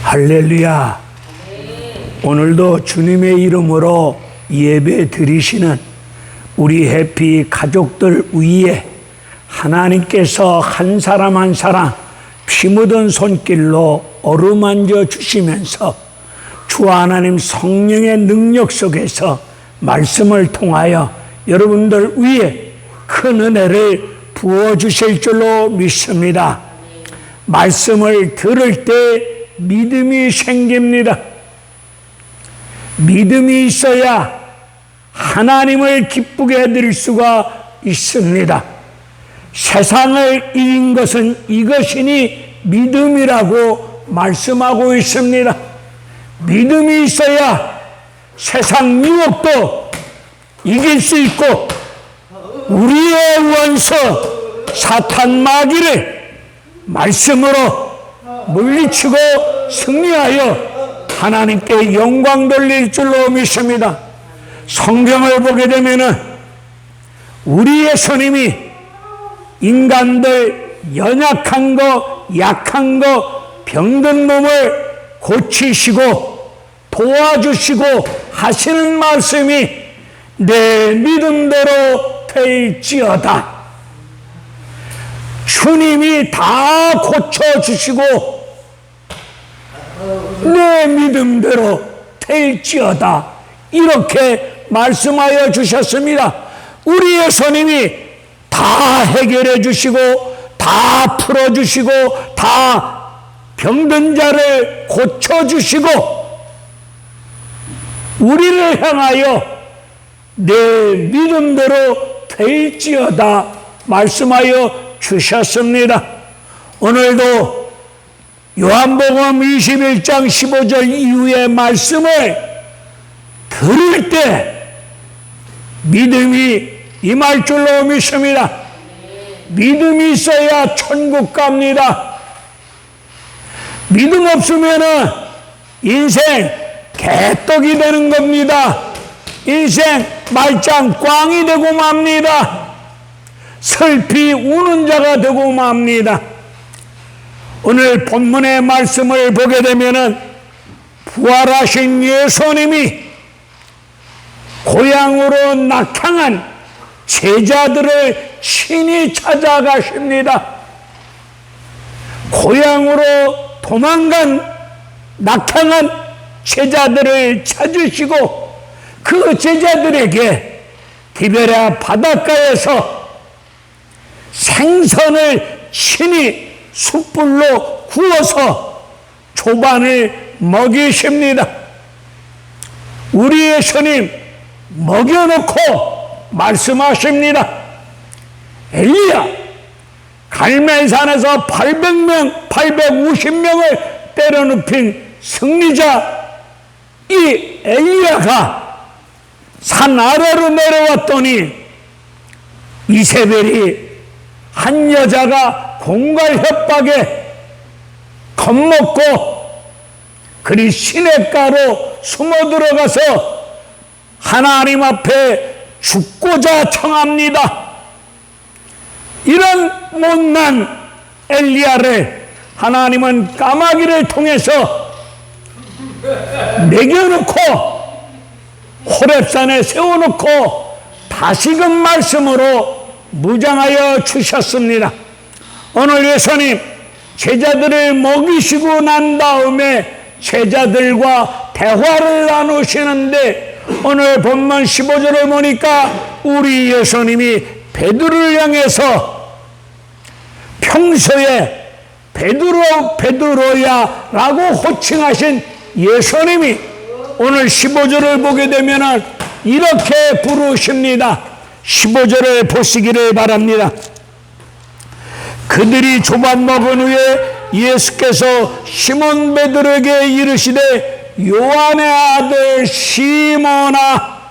할렐루야. 오늘도 주님의 이름으로 예배 드리시는 우리 해피 가족들 위에 하나님께서 한 사람 한 사람 피 묻은 손길로 어루만져 주시면서 주 하나님 성령의 능력 속에서 말씀을 통하여 여러분들 위에 큰 은혜를 부어주실 줄로 믿습니다. 말씀을 들을 때 믿음이 생깁니다. 믿음이 있어야 하나님을 기쁘게 해드릴 수가 있습니다. 세상을 이긴 것은 이것이니 믿음이라고 말씀하고 있습니다. 믿음이 있어야 세상 유혹도 이길 수 있고 우리의 원수 사탄 마귀를 말씀으로 물리치고 승리하여 하나님께 영광 돌릴 줄로 믿습니다. 성경을 보게 되면은 우리 예수님이 인간들 연약한 거, 약한 거, 병든 몸을 고치시고 도와주시고 하시는 말씀이 내 믿음대로 될지어다. 주님이 다 고쳐주시고 내 믿음대로 될지어다. 이렇게 말씀하여 주셨습니다. 우리 예수님이 다 해결해 주시고 다 풀어주시고 다 병든 자를 고쳐주시고 우리를 향하여 내 믿음대로 될지어다 말씀하여 주셨습니다. 오늘도 요한복음 21장 15절 이후의 말씀을 들을 때 믿음이 임할 줄로 믿습니다. 믿음이 있어야 천국 갑니다. 믿음 없으면은 인생 개떡이 되는 겁니다. 인생 말짱 꽝이 되고 맙니다. 슬피 우는 자가 되고 맙니다. 오늘 본문의 말씀을 보게 되면은 부활하신 예수님이 고향으로 낙향한 제자들을 친히 찾아가십니다. 고향으로 도망간 낙향한 제자들을 찾으시고 그 제자들에게 디베랴 바닷가에서 생선을 친히 숯불로 구워서 조반을 먹이십니다. 우리 예수님 먹여놓고 말씀하십니다. 엘리야 갈멜산에서 800명, 850명을 때려눕힌 승리자 이 엘리야가 산 아래로 내려왔더니 이세벨이 한 여자가 공갈 협박에 겁먹고 그리 시냇가로 숨어 들어가서 하나님 앞에 죽고자 청합니다. 이런 못난 엘리야를 하나님은 까마귀를 통해서 매겨놓고 호렙산에 세워놓고 다시금 말씀으로 무장하여 주셨습니다. 오늘 예수님 제자들을 먹이시고 난 다음에 제자들과 대화를 나누시는데 오늘 본문 15절을 보니까 우리 예수님이 베드로를 향해서 평소에 베드로 베드로야 라고 호칭하신 예수님이 오늘 15절을 보게 되면 이렇게 부르십니다. 15절을 보시기를 바랍니다. 그들이 조반 먹은 후에 예수께서 시몬 베드로에게 이르시되 요한의 아들 시몬아,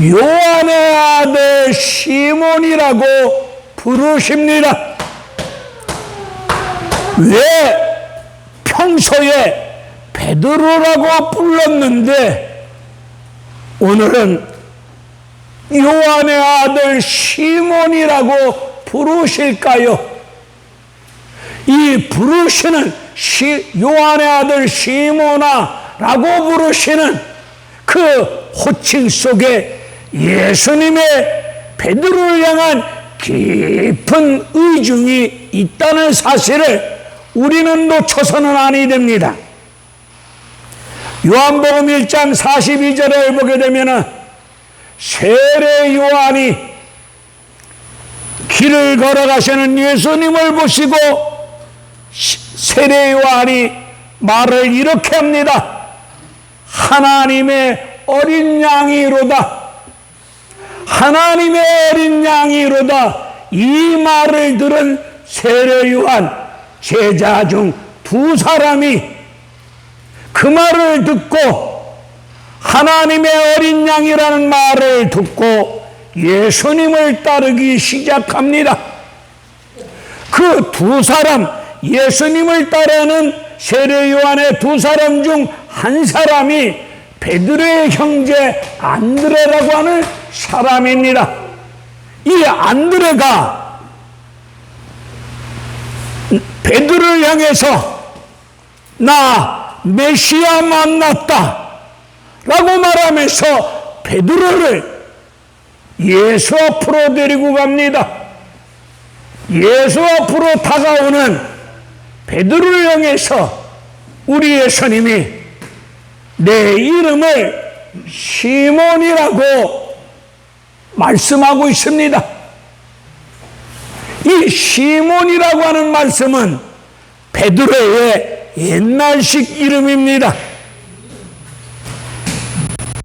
요한의 아들 시몬이라고 부르십니다. 왜 평소에 베드로라고 불렀는데 오늘은 요한의 아들 시몬이라고 부르실까요? 이 부르시는 요한의 아들 시모나라고 부르시는 그 호칭 속에 예수님의 베드로를 향한 깊은 의중이 있다는 사실을 우리는 놓쳐서는 아니 됩니다. 요한복음 1장 42절을 보게 되면 세례 요한이 길을 걸어가시는 예수님을 보시고 세례 요한이 말을 이렇게 합니다. 하나님의 어린 양이로다. 하나님의 어린 양이로다. 이 말을 들은 세례 요한 제자 중 두 사람이 그 말을 듣고 하나님의 어린 양이라는 말을 듣고 예수님을 따르기 시작합니다. 그 두 사람, 예수님을 따르는 세례 요한의 두 사람 중 한 사람이 베드로의 형제 안드레라고 하는 사람입니다. 이 안드레가 베드로를 향해서 나 메시아 만났다 라고 말하면서 베드로를 예수 앞으로 데리고 갑니다. 예수 앞으로 다가오는 베드로를 향해서 우리 예수님이 내 이름을 시몬이라고 말씀하고 있습니다. 이 시몬이라고 하는 말씀은 베드로의 옛날식 이름입니다.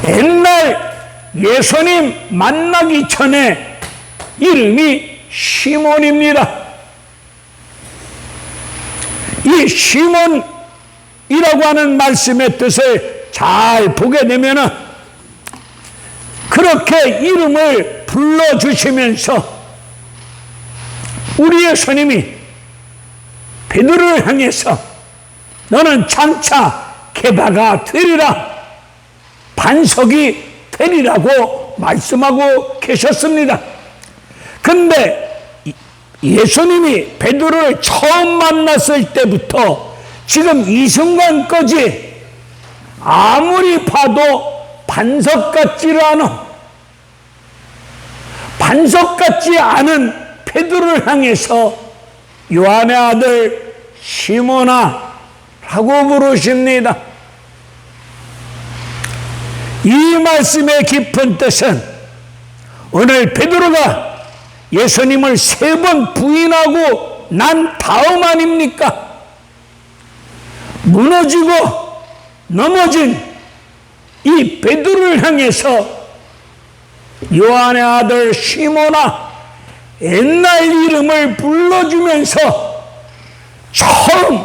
옛날 예수님 만나기 전에 이름이 시몬입니다. 이 시몬이라고 하는 말씀의 뜻을 잘 보게 되면 그렇게 이름을 불러주시면서 우리 예수님이 베드로를 향해서 너는 장차 게다가 되리라, 반석이 되리라고 말씀하고 계셨습니다. 근데 예수님이 베드로를 처음 만났을 때부터 지금 이 순간까지 아무리 봐도 반석 같지를 않아. 반석 같지 않은 베드로를 향해서 요한의 아들 시몬아 라고 부르십니다. 이 말씀의 깊은 뜻은 오늘 베드로가 예수님을 3번 부인하고 난 다음 아닙니까? 무너지고 넘어진 이 베드로를 향해서 요한의 아들 시몬아 옛날 이름을 불러주면서 처음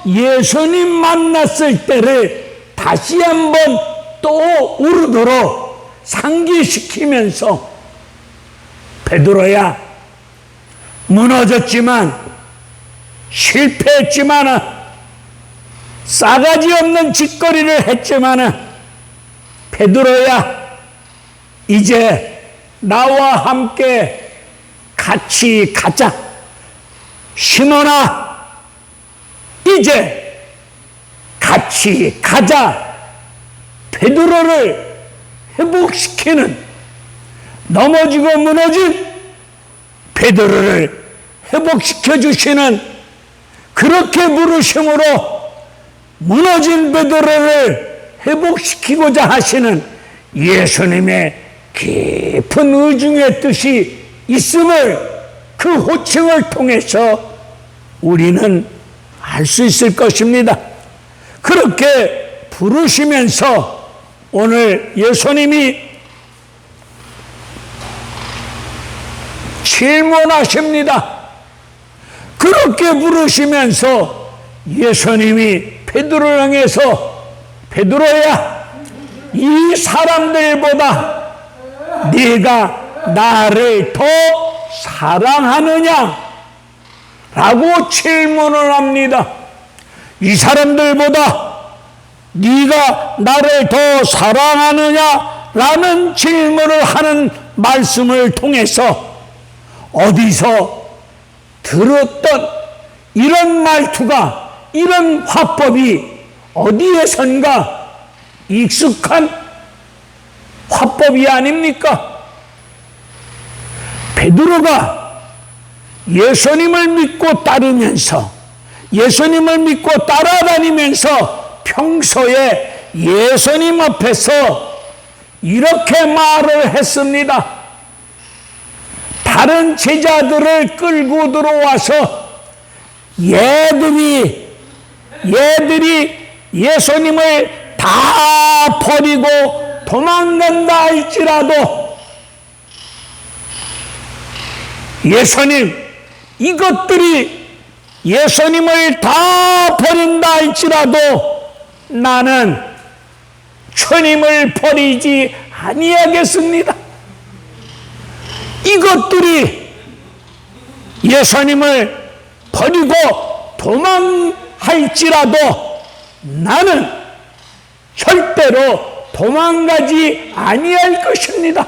예수님 만났을 때를 다시 한번 떠오르도록 상기시키면서 베드로야, 무너졌지만 실패했지만 싸가지 없는 짓거리를 했지만 베드로야, 이제 나와 함께 같이 가자. 시몬아, 이제 같이 가자. 베드로를 회복시키는, 넘어지고 무너진 베드로를 회복시켜 주시는, 그렇게 부르심으로 무너진 베드로를 회복시키고자 하시는 예수님의 깊은 의중의 뜻이 있음을 그 호칭을 통해서 우리는 알 수 있을 것입니다. 그렇게 부르시면서 오늘 예수님이 질문하십니다. 그렇게 부르시면서 예수님이 베드로를 향해서 베드로야, 이 사람들보다 네가 나를 더 사랑하느냐? 라고 질문을 합니다. 이 사람들보다 네가 나를 더 사랑하느냐? 라는 질문을 하는 말씀을 통해서 어디서 들었던 이런 말투가, 이런 화법이 어디에선가 익숙한 화법이 아닙니까? 베드로가 예수님을 믿고 따르면서, 예수님을 믿고 따라다니면서 평소에 예수님 앞에서 이렇게 말을 했습니다. 다른 제자들을 끌고 들어와서 얘들이 예수님을 다 버리고 도망간다 할지라도 예수님, 이것들이 예수님을 다 버린다 할지라도 나는 주님을 버리지 아니하겠습니다. 이것들이 예수님을 버리고 도망할지라도 나는 절대로 도망가지 아니할 것입니다.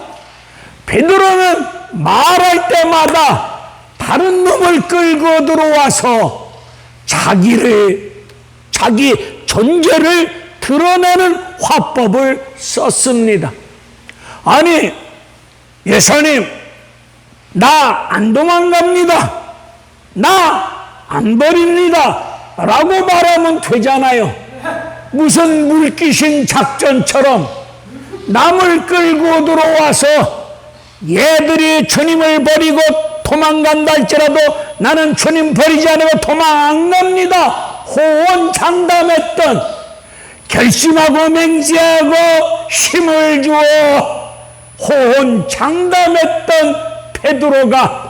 베드로는 말할 때마다 다른 놈을 끌고 들어와서 자기 존재를 드러내는 화법을 썼습니다. 아니, 예수님, 나 안 도망갑니다. 나 안 버립니다. 라고 말하면 되잖아요. 무슨 물귀신 작전처럼 남을 끌고 들어와서 얘들이 주님을 버리고 도망간다 할지라도 나는 주님 버리지 않으면 도망 안 갑니다. 호언장담했던, 결심하고 맹세하고 힘을 주어 호언장담했던 베드로가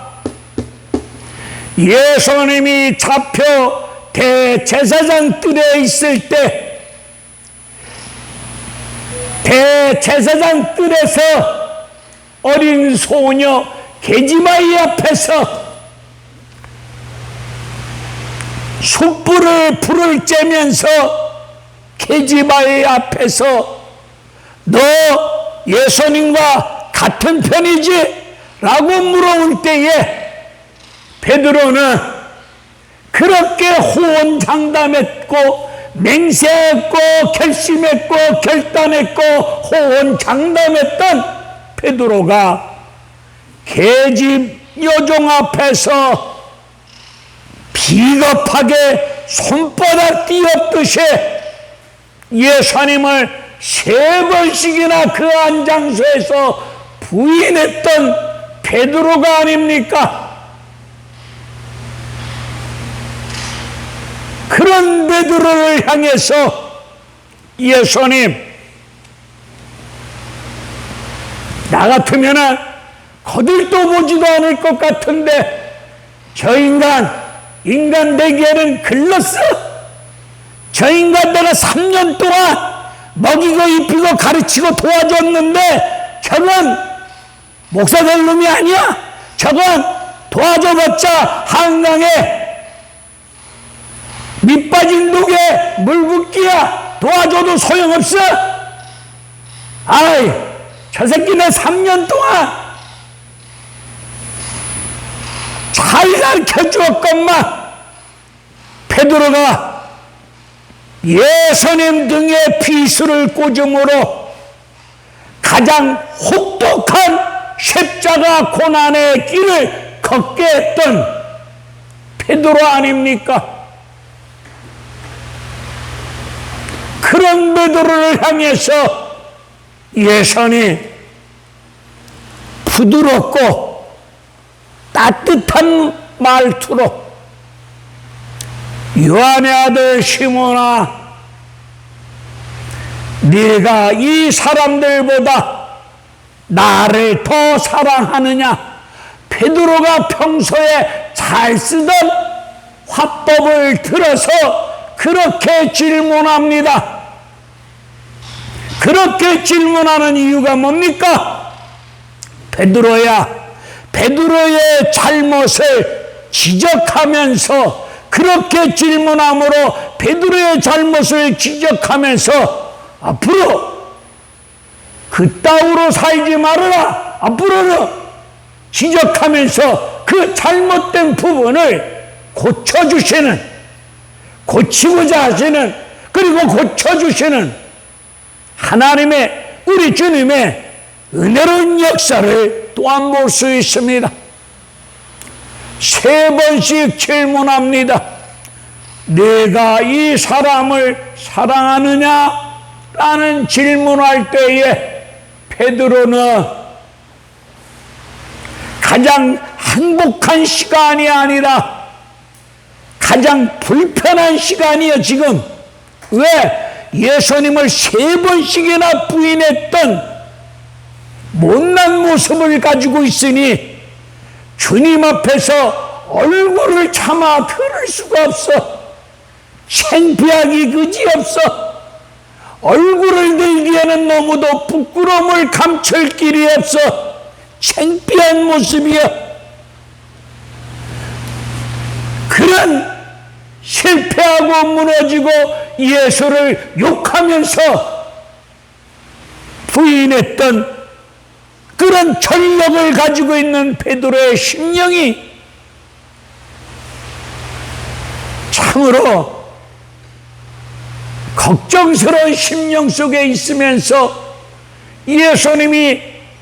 예수님이 잡혀 대제사장 뜰에 있을 때, 대제사장 뜰에서 어린 소녀 게지마이 앞에서 숯불을 쬐면서 게지마이 앞에서 너 예수님과 같은 편이지? 라고 물어올 때에 베드로는 그렇게 호언장담했고 맹세했고 결심했고 결단했고 호언장담했던 베드로가 계집 여종 앞에서 비겁하게 손바닥 띄었듯이 예수님을 3번씩이나 그 안장소에서 부인했던 베드로가 아닙니까? 그런 베드로를 향해서 예수님, 나 같으면 거들떠 보지도 않을 것 같은데 저 인간 되기에는 글렀어. 저 인간 내가 3년 동안 먹이고 입히고 가르치고 도와줬는데 저건 목사 될 놈이 아니야. 저건 도와줘봤자 한강에 밑 빠진 독에 물 붓기야. 도와줘도 소용없어. 아이, 저 새끼는 3년 동안 잘 가르쳐주었건만. 베드로가 예수님 등에 비수를 꽂음으로 가장 혹독한 십자가 고난의 길을 걷게 했던 베드로 아닙니까? 그런 베드로를 향해서 예수님 부드럽고 따뜻한 말투로 요한의 아들 시몬아, 네가 이 사람들보다 나를 더 사랑하느냐? 베드로가 평소에 잘 쓰던 화법을 들어서 그렇게 질문합니다. 그렇게 질문하는 이유가 뭡니까? 베드로야, 베드로의 잘못을 지적하면서, 그렇게 질문함으로 베드로의 잘못을 지적하면서 앞으로 그따위로 살지 말아라. 앞으로는 지적하면서 그 잘못된 부분을 고쳐주시는, 고치고자 하시는, 그리고 고쳐주시는 하나님의, 우리 주님의 은혜로운 역사를 또한 볼 수 있습니다. 3번씩 질문합니다. 내가 이 사람을 사랑하느냐? 라는 질문할 때에 베드로는 가장 행복한 시간이 아니라 가장 불편한 시간이에요, 지금. 왜? 예수님을 3번씩이나 부인했던 못난 모습을 가지고 있으니 주님 앞에서 얼굴을 참아 들을 수가 없어. 창피하기 그지없어. 얼굴을 들기에는 너무도 부끄러움을 감출 길이 없어. 창피한 모습이야. 그런 실패하고 무너지고 예수를 욕하면서 부인했던 그런 전력을 가지고 있는 베드로의 심령이 참으로 걱정스러운 심령 속에 있으면서 예수님이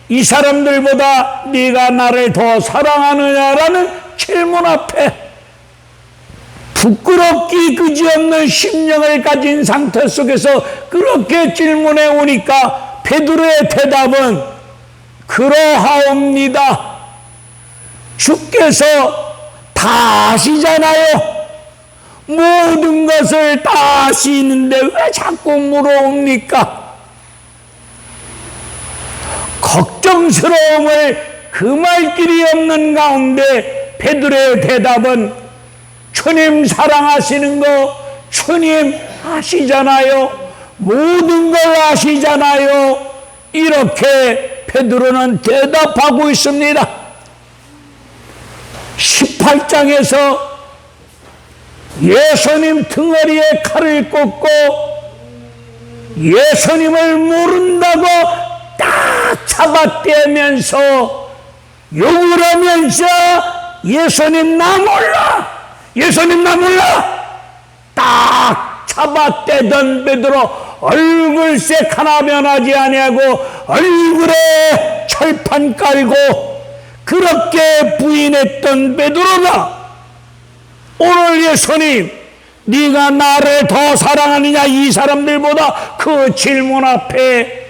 이 사람들보다 네가 나를 더 사랑하느냐라는 질문 앞에 부끄럽기 그지없는 심령을 가진 상태 속에서 그렇게 질문해 오니까 베드로의 대답은 그러하옵니다. 주께서 다 아시잖아요. 모든 것을 다 아시는데 왜 자꾸 물어옵니까? 걱정스러움을 금할 길이 없는 가운데 베드로의 대답은 주님 사랑하시는 거 주님 아시잖아요. 모든 걸 아시잖아요. 이렇게 베드로는 대답하고 있습니다. 18장에서 예수님 등허리에 칼을 꽂고 예수님을 모른다고 딱 잡아떼면서 욕을 하면서 예수님 나 몰라, 예수님 나 몰라 딱 잡아떼던 베드로 얼굴색 하나 변하지 아니하고 얼굴에 철판 깔고 그렇게 부인했던 베드로가 오늘 예수님 네가 나를 더 사랑하느냐 이 사람들보다 그 질문 앞에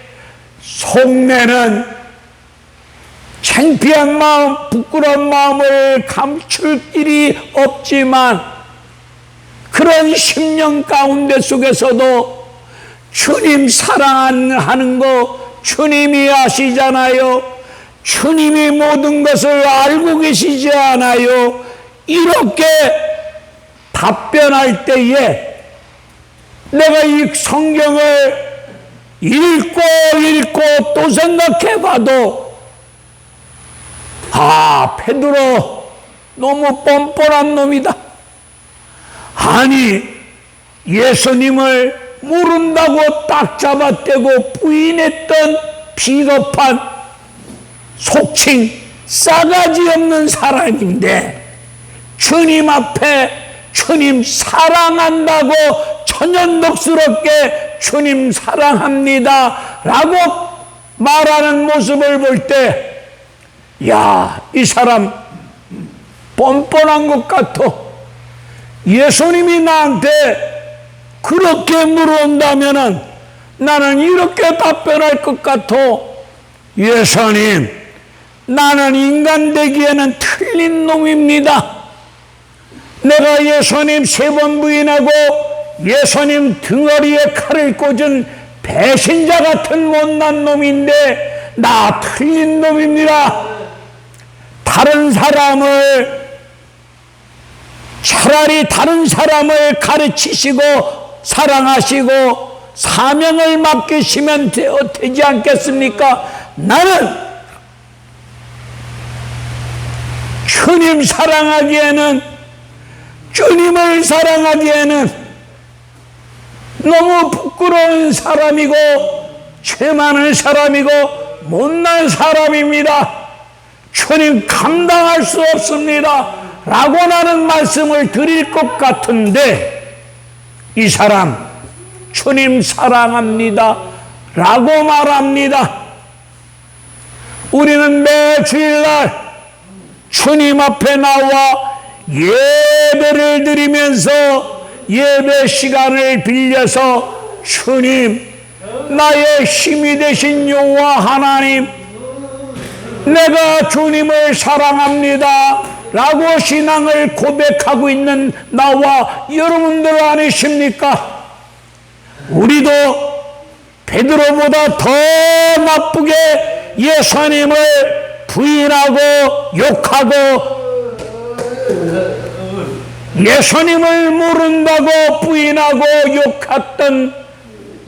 속내는 창피한 마음, 부끄러운 마음을 감출 길이 없지만 그런 심령 가운데 속에서도 주님 사랑하는 거 주님이 아시잖아요. 주님이 모든 것을 알고 계시지 않아요. 이렇게 답변할 때에 내가 이 성경을 읽고 또 생각해 봐도 베드로 너무 뻔뻔한 놈이다. 아니 예수님을 모른다고 딱 잡아떼고 부인했던 비겁한 속칭 싸가지 없는 사람인데 주님 앞에 주님 사랑한다고 천연덕스럽게 주님 사랑합니다 라고 말하는 모습을 볼 때 이 사람 뻔뻔한 것 같아. 예수님이 나한테 그렇게 물어온다면은 나는 이렇게 답변할 것 같아. 예수님, 나는 인간 되기에는 틀린 놈입니다. 내가 예수님 3번 부인하고 예수님 등허리에 칼을 꽂은 배신자 같은 못난 놈인데 나 틀린 놈입니다. 차라리 다른 사람을 가르치시고 사랑하시고 사명을 맡기시면 되지 않겠습니까? 나는 주님 사랑하기에는, 주님을 사랑하기에는 너무 부끄러운 사람이고 죄 많은 사람이고 못난 사람입니다. 주님 감당할 수 없습니다 라고 나는 말씀을 드릴 것 같은데, 이 사람 주님 사랑합니다 라고 말합니다. 우리는 매 주일날 주님 앞에 나와 예배를 드리면서 예배 시간을 빌려서 주님, 나의 힘이 되신 여호와 하나님, 내가 주님을 사랑합니다 라고 신앙을 고백하고 있는 나와 여러분들 아니십니까? 우리도 베드로보다 더 나쁘게 예수님을 부인하고 욕하고, 예수님을 모른다고 부인하고 욕했던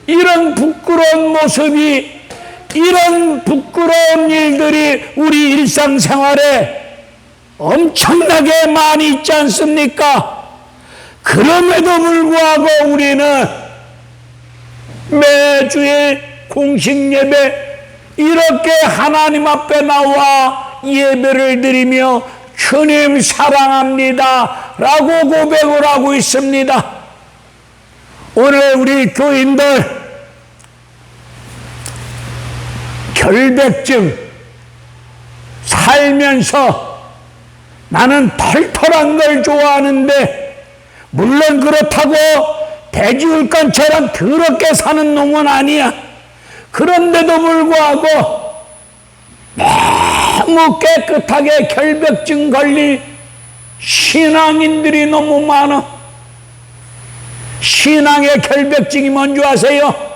이런 부끄러운 모습이, 이런 부끄러운 일들이 우리 일상생활에 엄청나게 많이 있지 않습니까? 그럼에도 불구하고 우리는 매주일 공식 예배 이렇게 하나님 앞에 나와 예배를 드리며 주님 사랑합니다 라고 고백을 하고 있습니다. 오늘 우리 교인들 결백증, 살면서 나는 털털한 걸 좋아하는데, 물론 그렇다고 돼지울간처럼 더럽게 사는 놈은 아니야. 그런데도 불구하고 너무 깨끗하게 결백증 걸릴 신앙인들이 너무 많아. 신앙의 결백증이 뭔지 아세요?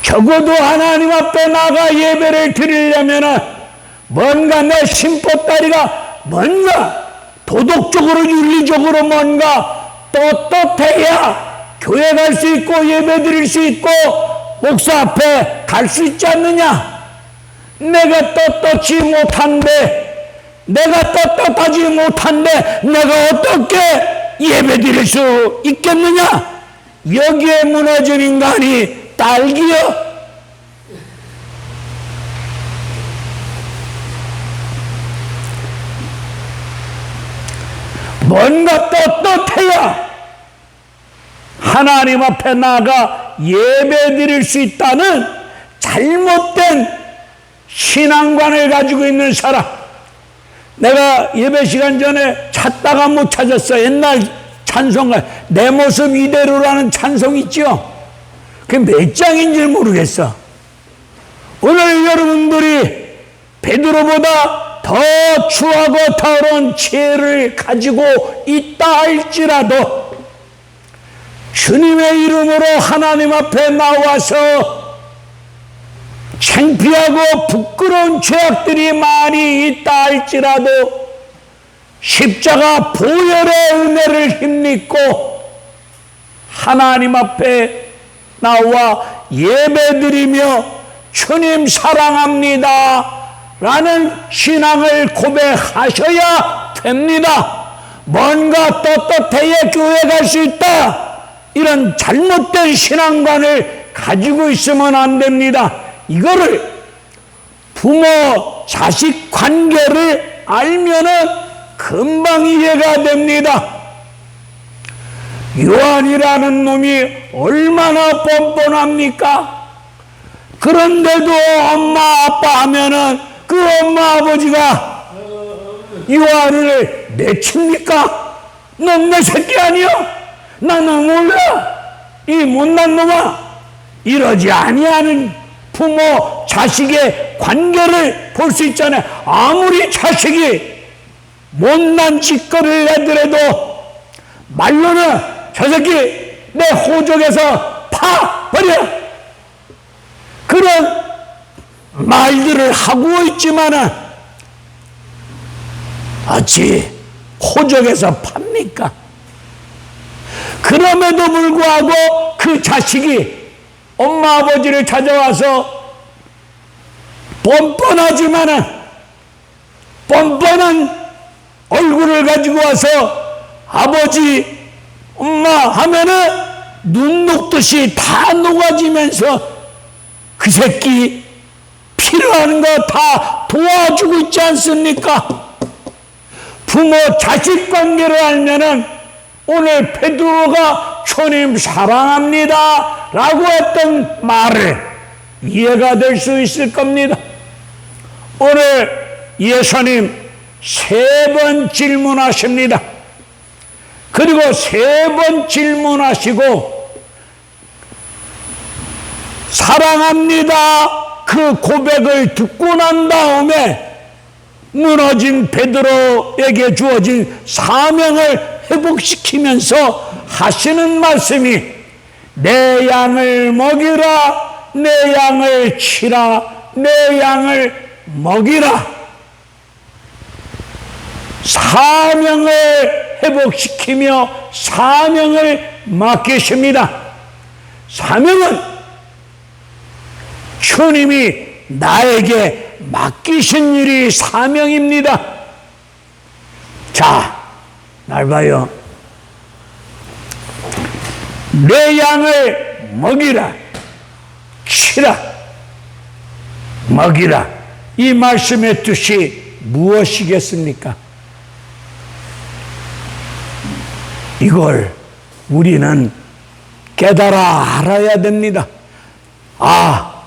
적어도 하나님 앞에 나가 예배를 드리려면 뭔가 내 심보다리가 뭔가 도덕적으로 윤리적으로 뭔가 떳떳해야 교회 갈 수 있고 예배 드릴 수 있고 목사 앞에 갈 수 있지 않느냐? 내가 떳떳지 못한데, 내가 떳떳하지 못한데 내가 어떻게 예배 드릴 수 있겠느냐? 여기에 무너진 인간이 딸기요. 뭔가 떳떳해야 하나님 앞에 나아가 예배 드릴 수 있다는 잘못된 신앙관을 가지고 있는 사람. 내가 예배 시간 전에 찾다가 못 찾았어. 옛날 찬송가 내 모습 이대로라는 찬송 있죠? 그게 몇 장인지 모르겠어. 오늘 여러분들이 베드로보다 더 추하고 더러운 죄를 가지고 있다 할지라도 주님의 이름으로 하나님 앞에 나와서 창피하고 부끄러운 죄악들이 많이 있다 할지라도 십자가 보혈의 은혜를 힘입고 하나님 앞에 나와 예배드리며 주님 사랑합니다 라는 신앙을 고백하셔야 됩니다. 뭔가 떳떳해야 교회 갈 수 있다, 이런 잘못된 신앙관을 가지고 있으면 안 됩니다. 이거를 부모 자식 관계를 알면은 금방 이해가 됩니다. 요한이라는 놈이 얼마나 뻔뻔합니까? 그런데도 엄마 아빠 하면은 그 엄마 아버지가 요한을 내칩니까? 넌 내 새끼 아니여? 나는 몰라. 이 못난 놈아. 이러지 아니하는 부모 자식의 관계를 볼 수 있잖아요. 아무리 자식이 못난 짓거리를 해더라도 말로는 저 새끼 내 호적에서 파 버려, 그런 말들을 하고 있지만은 어찌 호적에서 팝니까? 그럼에도 불구하고 그 자식이 엄마 아버지를 찾아와서 뻔뻔하지만은 뻔뻔한 얼굴을 가지고 와서 아버지 엄마 하면은 눈 녹듯이 다 녹아지면서 그 새끼 필요한 거 다 도와주고 있지 않습니까? 부모 자식 관계를 알면은 오늘 베드로가 주님 사랑합니다 라고 했던 말을 이해가 될 수 있을 겁니다. 오늘 예수님 3번 질문하십니다. 그리고 3번 질문하시고 사랑합니다 그 고백을 듣고 난 다음에 무너진 베드로에게 주어진 사명을 회복시키면서 하시는 말씀이 내 양을 먹이라, 내 양을 치라, 내 양을 먹이라. 사명을 회복시키며 사명을 맡기십니다. 사명은 주님이 나에게 맡기신 일이 사명입니다. 자, 날 봐요. 내 양을 먹이라, 치라, 먹이라. 이 말씀의 뜻이 무엇이겠습니까? 이걸 우리는 깨달아 알아야 됩니다. 아,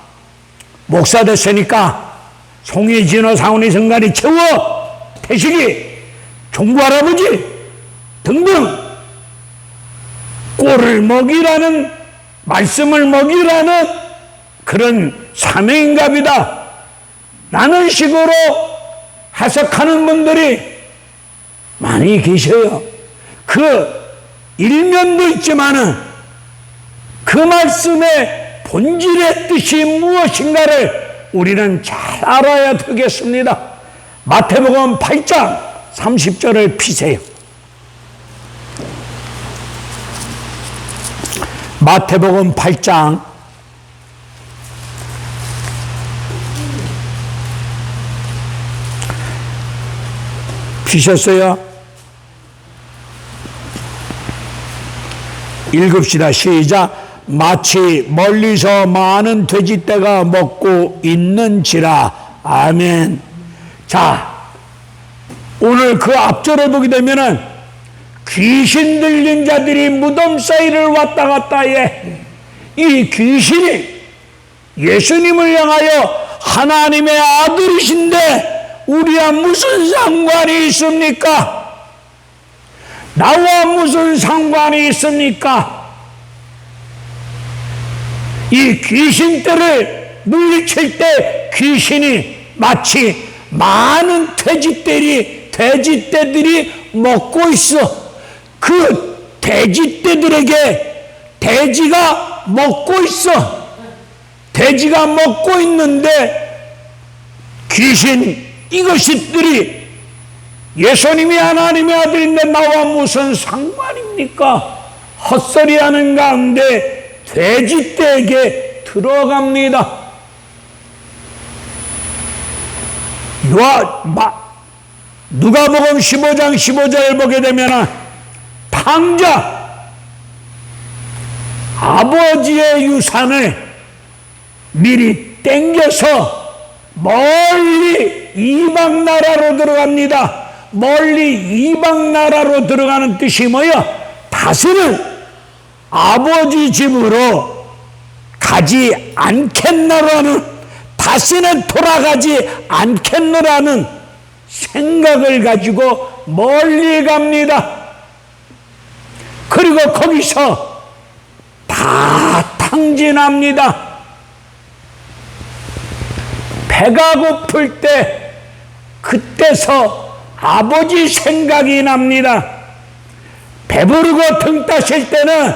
목사 됐으니까 송이, 진호, 상훈이, 성관이, 채워, 태식이, 종부할아버지 등등 꼴을 먹이라는, 말씀을 먹이라는 그런 사명인갑니다 라는 식으로 해석하는 분들이 많이 계셔요. 그 일면도 있지만은 그 말씀의 본질의 뜻이 무엇인가를 우리는 잘 알아야 되겠습니다. 마태복음 8장 30절을 피세요. 마태복음 8장 8장 피셨어요? 읽읍시다. 시작. 마치 멀리서 많은 돼지떼가 먹고 있는지라. 아멘. 자, 오늘 그 앞절을 보게 되면은 귀신 들린 자들이 무덤 사이를 왔다 갔다 해. 이 귀신이 예수님을 향하여 하나님의 아들이신데 우리와 무슨 상관이 있습니까? 나와 무슨 상관이 있습니까? 이 귀신들을 물리칠 때 귀신이 마치 많은 돼지떼들이 먹고 있어. 그 돼지떼들에게 돼지가 먹고 있어. 돼지가 먹고 있는데 귀신 이것들이 예수님이 하나님의 아들인데 나와 무슨 상관입니까? 헛소리하는 가운데 돼지떼에게 들어갑니다. 누가복음 15장 15절을 보게 되면 탕자 아버지의 유산을 미리 땡겨서 멀리 이방 나라로 들어갑니다. 멀리 이방 나라로 들어가는 뜻이 뭐야? 다시는 아버지 집으로 가지 않겠노라는, 다시는 돌아가지 않겠노라는 생각을 가지고 멀리 갑니다. 그리고 거기서 다 탕진합니다. 배가 고플 때 그때서 아버지 생각이 납니다. 배부르고 등 따실 때는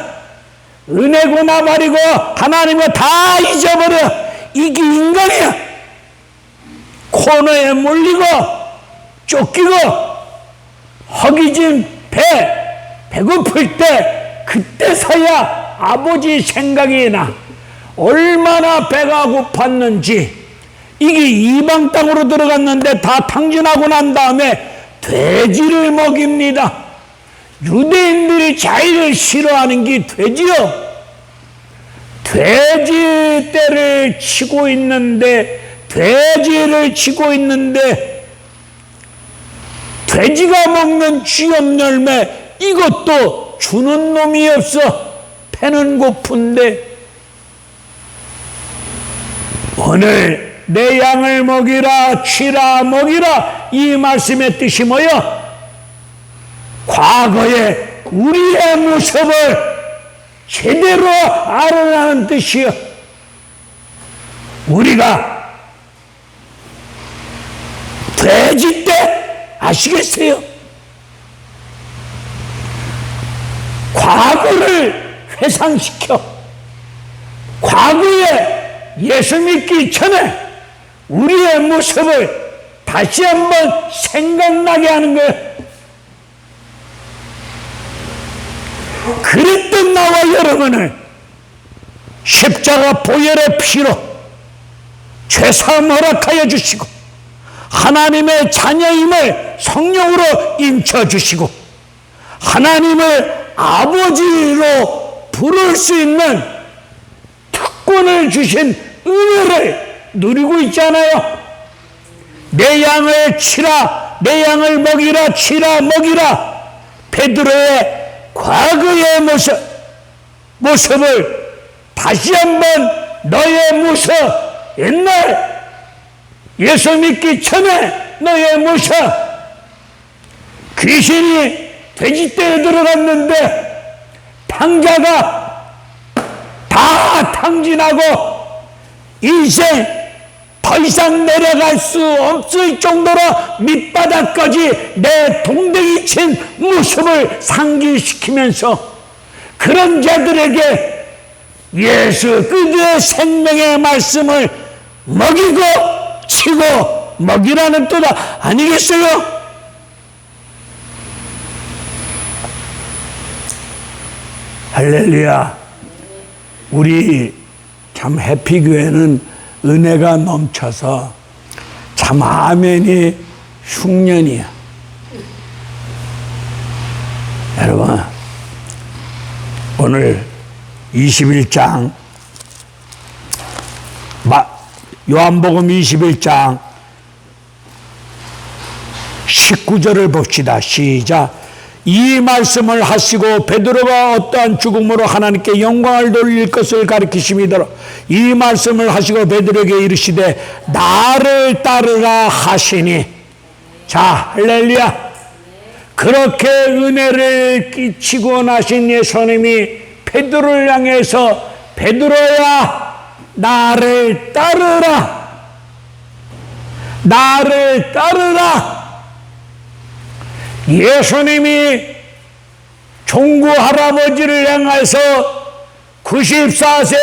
은혜고 나발이고 하나님을 다 잊어버려. 이게 인간이야. 코너에 몰리고 쫓기고 허기진 배고플 때 그때서야 아버지 생각이 나. 얼마나 배가 고팠는지. 이게 이방 땅으로 들어갔는데 다 탕진하고 난 다음에 돼지를 먹입니다. 유대인들이 자기를 싫어하는 게 돼지요. 돼지를 치고 있는데 돼지가 먹는 쥐염 열매 이것도 주는 놈이 없어. 배는 고픈데. 오늘 내 양을 먹이라, 치라, 먹이라, 이 말씀의 뜻이 뭐여? 과거에 우리의 모습을 제대로 알아라는 뜻이여. 우리가 돼지 때 아시겠어요? 과거를 회상시켜 과거에 예수 믿기 전에 우리의 모습을 다시 한번 생각나게 하는 거예요. 그랬던 나와 여러분을 십자가 보혈의 피로 죄사함 허락하여 주시고 하나님의 자녀임을 성령으로 인쳐주시고 하나님을 아버지로 부를 수 있는 특권을 주신 은혜를 누리고 있잖아요. 내 양을 치라, 내 양을 먹이라, 치라, 먹이라. 베드로의 과거의 모습을 다시 한번 너의 모습, 옛날 예수 믿기 전에 너의 모습, 귀신이 돼지떼에 들어갔는데 탕자가 다 탕진하고 인생 더 이상 내려갈 수 없을 정도로 밑바닥까지 내 동댕이 친 모습을 상기시키면서 그런 자들에게 예수 그리스도의 생명의 말씀을 먹이고 치고 먹이라는 뜻 아니겠어요? 할렐루야. 우리 참 해피교회는 은혜가 넘쳐서 참 아멘이 흉년이야. 여러분, 오늘 21장 요한복음 21장 19절을 봅시다. 시작. 이 말씀을 하시고 베드로가 어떠한 죽음으로 하나님께 영광을 돌릴 것을 가리키심이더라. 이 말씀을 하시고 베드로에게 이르시되 나를 따르라 하시니. 자, 할렐루야. 그렇게 은혜를 끼치고 나신 예수님이 베드로를 향해서 베드로야 나를 따르라, 나를 따르라. 예수님이 종구 할아버지를 향해서 94세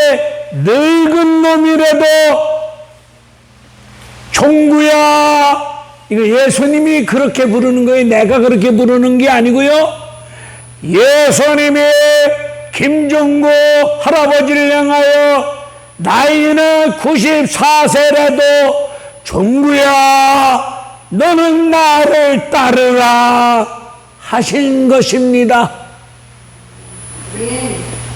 늙은 놈이라도 종구야, 이거 예수님이 그렇게 부르는 거예요. 내가 그렇게 부르는 게 아니고요. 예수님이 김종구 할아버지를 향하여 나이는 94세라도 종구야 너는 나를 따르라 하신 것입니다.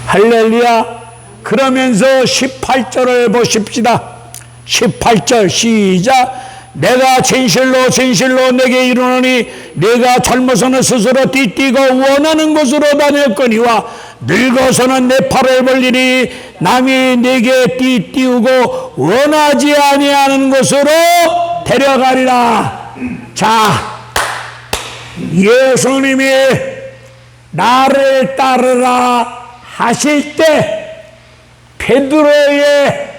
할렐루야. 그러면서 18절을 보십시다. 18절 시작. 내가 진실로 진실로 내게 이르노니 내가 젊어서는 스스로 띠띠고 원하는 곳으로 다녔거니와 늙어서는 내 팔을 벌리니 남이 내게 띠띠우고 원하지 아니하는 곳으로 데려가리라. 자, 예수님이 나를 따르라 하실 때 베드로의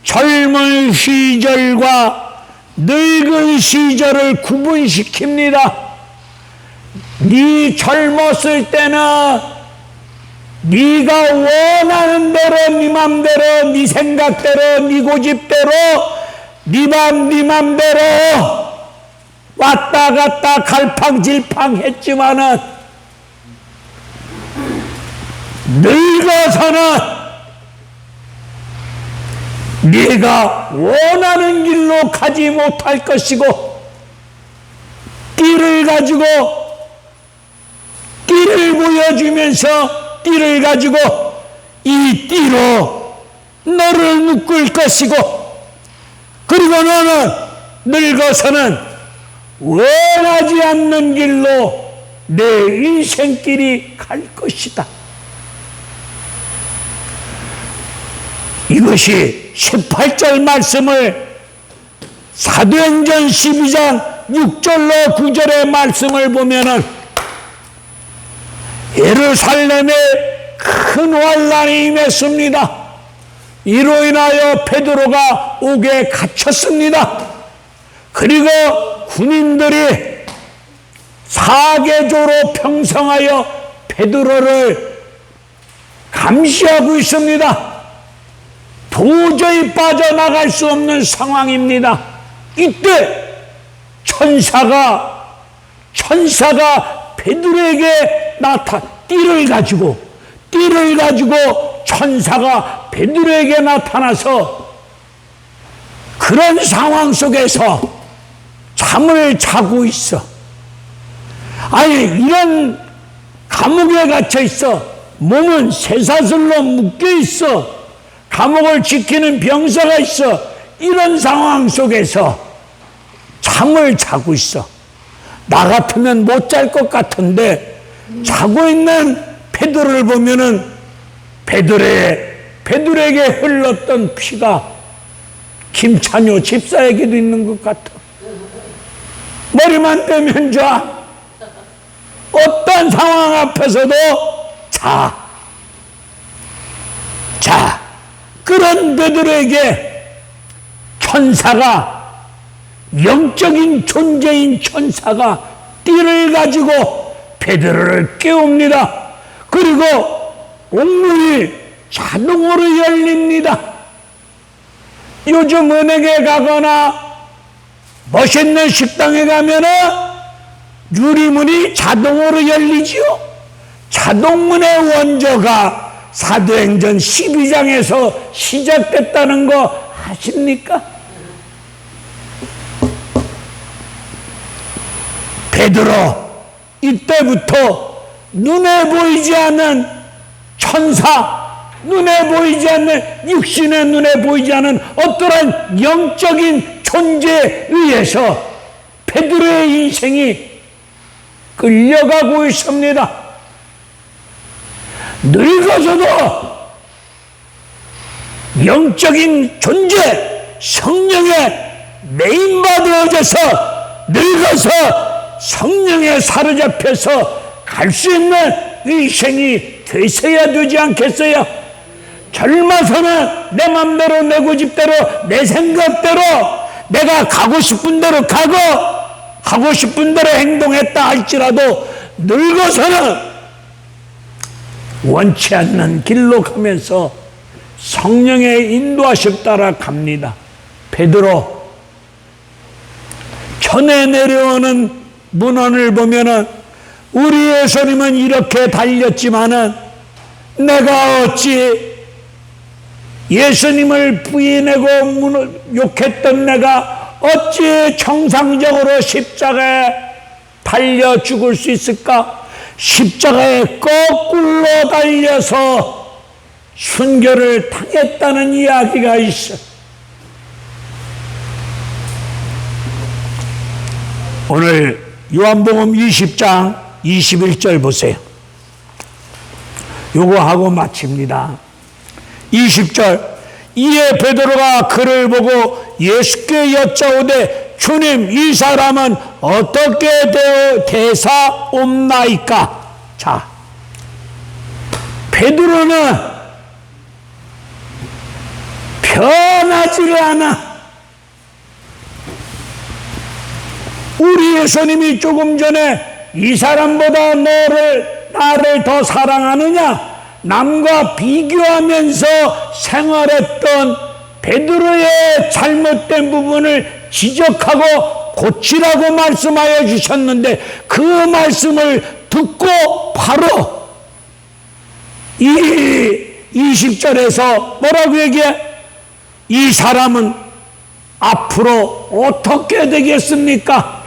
젊은 시절과 늙은 시절을 구분시킵니다. 네 젊었을 때는 네가 원하는 대로 네 맘대로 네 생각대로 네 고집대로 네 맘대로 왔다 갔다 갈팡질팡 했지만은 늙어서는 네가 원하는 길로 가지 못할 것이고 띠를 가지고 띠를 보여주면서 띠를 가지고 이 띠로 너를 묶을 것이고 그리고 너는 늙어서는 원하지 않는 길로 내 인생길이 갈 것이다. 이것이 18절 말씀을 사도행전 12장 6절로 9절의 말씀을 보면은 예루살렘에 큰 환란이 임했습니다. 이로 인하여 베드로가 옥에 갇혔습니다. 그리고 군인들이 사계조로 평성하여 베드로를 감시하고 있습니다. 도저히 빠져나갈 수 없는 상황입니다. 이때 천사가 베드로에게 띠를 가지고 천사가 베드로에게 나타나서 그런 상황 속에서 잠을 자고 있어. 아니, 이런 감옥에 갇혀 있어. 몸은 쇠사슬로 묶여 있어. 감옥을 지키는 병사가 있어. 이런 상황 속에서 잠을 자고 있어. 나 같으면 못 잘 것 같은데 자고 있는 베드로를 보면은 베드로에게 흘렀던 피가 김찬효 집사에게도 있는 것 같아. 머리만 빼면 좋아. 어떤 상황 앞에서도 자. 그런 베드로에게 천사가, 영적인 존재인 천사가 띠를 가지고 베드로를 깨웁니다. 그리고 옥문이 자동으로 열립니다. 요즘 은행에 가거나 멋있는 식당에 가면은 유리문이 자동으로 열리지요. 자동문의 원조가 사도행전 12장에서 시작됐다는 거 아십니까? 베드로, 이때부터 눈에 보이지 않는 천사, 눈에 보이지 않는, 육신의 눈에 보이지 않는 어떠한 영적인 존재에 의해서 베드로의 인생이 끌려가고 있습니다. 늙어서도 영적인 존재, 성령에 메인받아져서 늙어서 성령에 사로잡혀서 갈 수 있는 인생이 되셔야 되지 않겠어요? 젊어서는 내 맘대로, 내 고집대로, 내 생각대로 내가 가고 싶은 대로 가고 하고 싶은 대로 행동했다 할지라도 늙어서는 원치 않는 길로 가면서 성령의 인도하심 따라 갑니다. 베드로, 전에 내려오는 문헌을 보면은 우리 예수님은 이렇게 달렸지만은 내가 어찌 예수님을 부인하고 욕했던 내가 어찌 정상적으로 십자가에 달려 죽을 수 있을까? 십자가에 거꾸로 달려서 순교를 당했다는 이야기가 있어. 오늘 요한복음 20장 21절 보세요. 요거 하고 마칩니다. 20절. 이에 베드로가 그를 보고 예수께 여짜오되 주님, 이 사람은 어떻게 대사옵나이까? 자, 베드로는 변하지를 않아. 우리 예수님이 조금 전에 이 사람보다 나를 더 사랑하느냐? 남과 비교하면서 생활했던 베드로의 잘못된 부분을 지적하고 고치라고 말씀하여 주셨는데 그 말씀을 듣고 바로 이 20절에서 뭐라고 얘기해? 이 사람은 앞으로 어떻게 되겠습니까?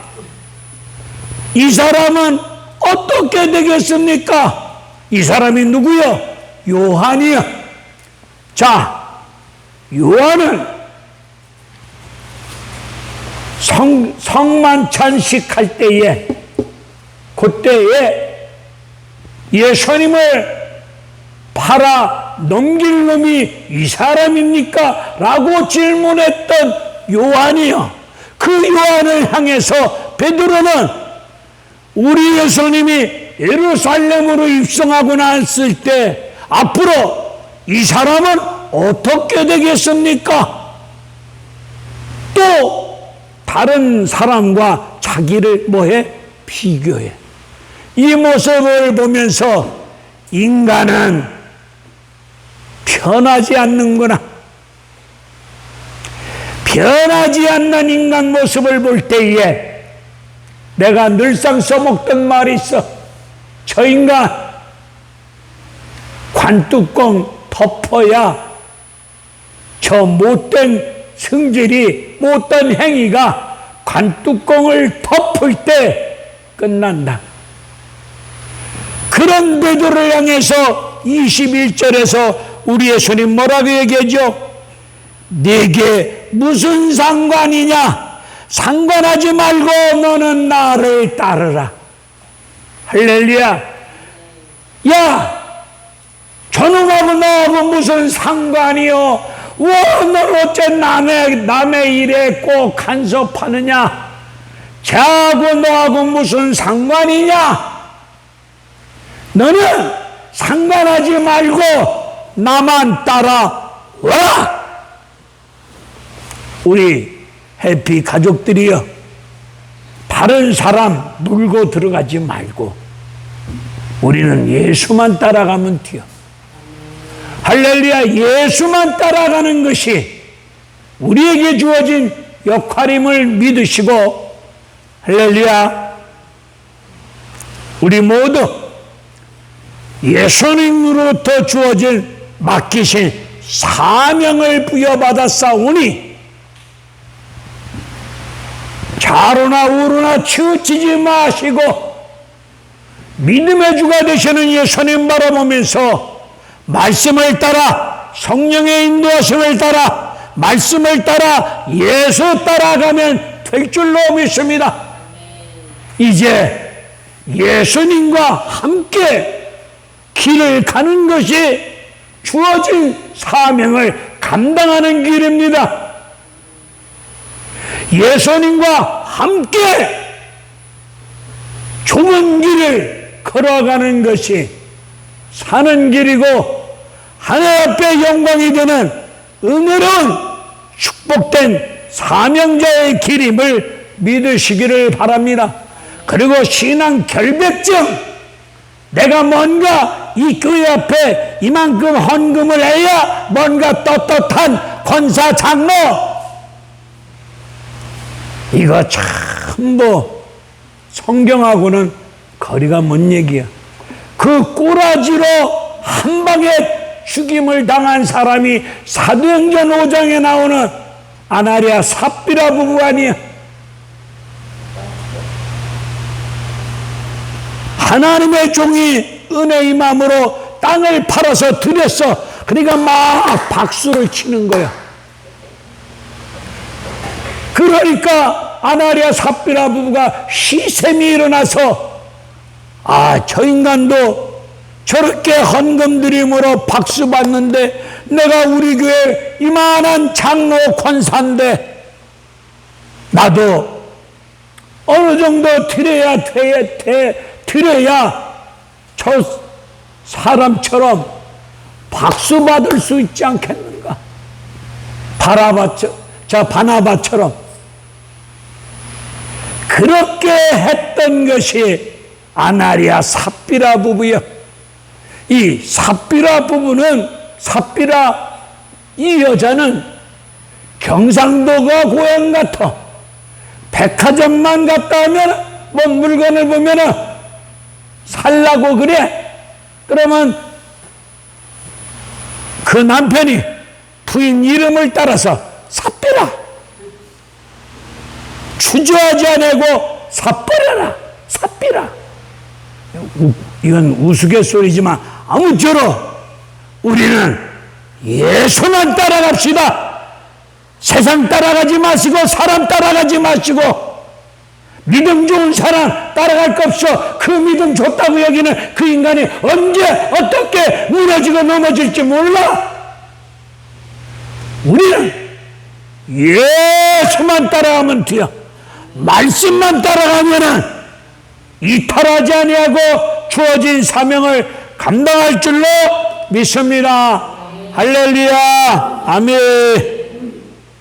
이 사람은 어떻게 되겠습니까? 이 사람이 누구요? 요한이요. 자, 요한은 성만찬식 할 때에, 그때에 예수님을 팔아 넘길 놈이 이 사람입니까? 라고 질문했던 요한이요. 그 요한을 향해서 베드로는 우리 예수님이 예루살렘으로 입성하고 났을 때 앞으로 이 사람은 어떻게 되겠습니까? 또 다른 사람과 자기를 뭐해? 비교해. 이 모습을 보면서 인간은 변하지 않는구나. 변하지 않는 인간 모습을 볼 때에 내가 늘상 써먹던 말이 있어. 저 인간 관뚜껑 덮어야 저 못된 성질이, 못된 행위가 관뚜껑을 덮을 때 끝난다. 그런 베드로를 향해서 21절에서 우리 예수님 뭐라고 얘기하죠? 네게 무슨 상관이냐? 상관하지 말고 너는 나를 따르라. 할렐루야. 야, 저놈하고 너하고 무슨 상관이요? 너 어째 남의 일에 꼭 간섭하느냐? 쟤하고 너하고 무슨 상관이냐? 너는 상관하지 말고 나만 따라와. 우리 해피 가족들이여, 다른 사람 물고 들어가지 말고 우리는 예수만 따라가면 돼요. 할렐루야. 예수만 따라가는 것이 우리에게 주어진 역할임을 믿으시고, 할렐루야, 우리 모두 예수님으로부터 주어진 맡기신 사명을 부여받았사오니 좌로나 우로나 치우치지 마시고 믿음의 주가 되시는 예수님 바라보면서 말씀을 따라, 성령의 인도하심을 따라, 말씀을 따라 예수 따라가면 될 줄로 믿습니다. 이제 예수님과 함께 길을 가는 것이 주어진 사명을 감당하는 길입니다. 예수님과 함께 좁은 길을 걸어가는 것이 사는 길이고 하늘 앞에 영광이 되는 은혜로운 축복된 사명자의 길임을 믿으시기를 바랍니다. 그리고 신앙 결백증, 내가 뭔가 이 교회 앞에 이만큼 헌금을 해야 뭔가 떳떳한 권사 장로, 이거 전부 성경하고는 거리가 먼 얘기야. 그 꼬라지로 한 방에 죽임을 당한 사람이 사도행전 5장에 나오는 아나리아 삽비라 부부 아니야. 하나님의 종이 은혜의 마음으로 땅을 팔아서 드렸어. 그러니까 막 박수를 치는 거야. 그러니까 아나리아 삽비라 부부가 시샘이 일어나서, 저 인간도 저렇게 헌금 드림으로 박수 받는데 내가 우리 교회 이만한 장로 권사인데 나도 어느 정도 드려야 저 사람처럼 박수 받을 수 있지 않겠는가? 바나바처럼 그렇게 했던 것이 아나리아 삽비라 부부요. 이 삽비라 부부는, 이 여자는 경상도가 고향 같아. 백화점만 갔다 오면 뭐 물건을 보면은 살라고 그래. 그러면 그 남편이 부인 이름을 따라서 삽비라, 주저하지 않고 삽버려라, 삽비라. 이건 우스갯소리지만 아무쪼록 우리는 예수만 따라갑시다. 세상 따라가지 마시고 사람 따라가지 마시고 믿음 좋은 사람 따라갈 것 없어. 그 믿음 좋다고 여기는 그 인간이 언제 어떻게 무너지고 넘어질지 몰라. 우리는 예수만 따라가면 돼요. 말씀만 따라가면은 이탈하지 아니하고 주어진 사명을 감당할 줄로 믿습니다. 할렐루야. 아멘.